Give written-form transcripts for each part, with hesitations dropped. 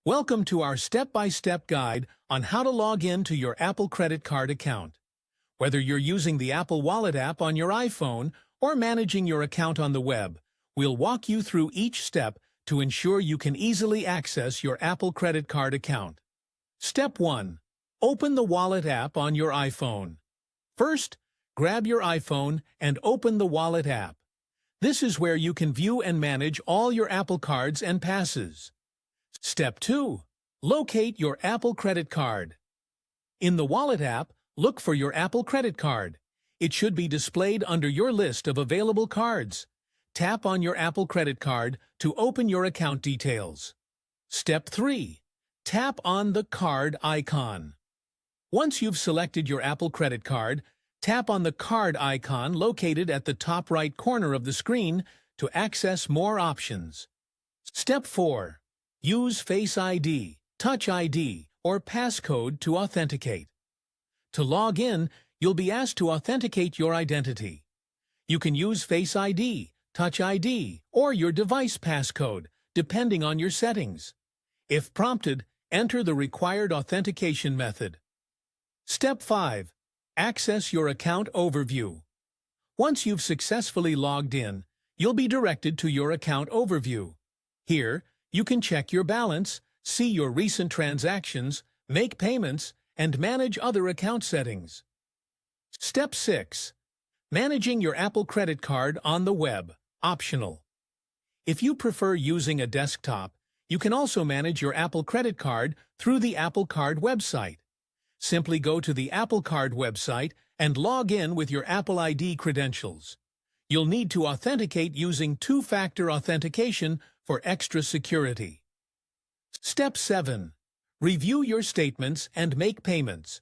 Welcome to our step-by-step guide on how to log in to your Apple credit card account. Whether you're using the Apple Wallet app on your iPhone or managing your account on the web, we'll walk you through each step to ensure you can easily access your Apple credit card account. Step 1. Open the Wallet app on your iPhone. First, grab your iPhone and open the Wallet app. This is where you can view and manage all your Apple cards and passes. Step 2. Locate your Apple credit card. In the Wallet app, look for your Apple credit card. It should be displayed under your list of available cards. Tap on your Apple credit card to open your account details. Step 3. Tap on the card icon. Once you've selected your Apple credit card, tap on the card icon located at the top right corner of the screen to access more options. Step 4. Use Face ID, Touch ID, or passcode to authenticate. To log in, you'll be asked to authenticate your identity. You can use Face ID, Touch ID, or your device passcode, depending on your settings. If prompted, enter the required authentication method. Step 5. Access your account overview. Once you've successfully logged in, you'll be directed to your account overview. Here, you can check your balance, see your recent transactions, make payments, and manage other account settings. Step 6. Managing your Apple credit card on the web, optional. If you prefer using a desktop, you can also manage your Apple credit card through the Apple Card website. Simply go to the Apple Card website and log in with your Apple ID credentials. You'll need to authenticate using two-factor authentication for extra security. Step 7. Review your statements and make payments.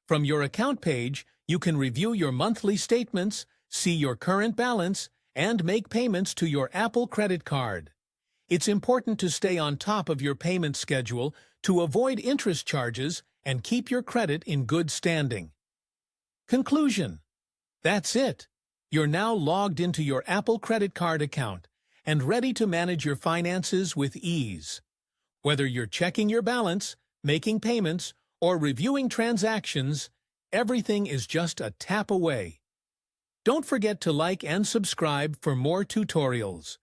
From your account page, you can review your monthly statements, see your current balance, and make payments to your Apple credit card. It's important to stay on top of your payment schedule to avoid interest charges and keep your credit in good standing. Conclusion. That's it. You're now logged into your Apple credit card account and ready to manage your finances with ease. Whether you're checking your balance, making payments, or reviewing transactions, everything is just a tap away. Don't forget to like and subscribe for more tutorials.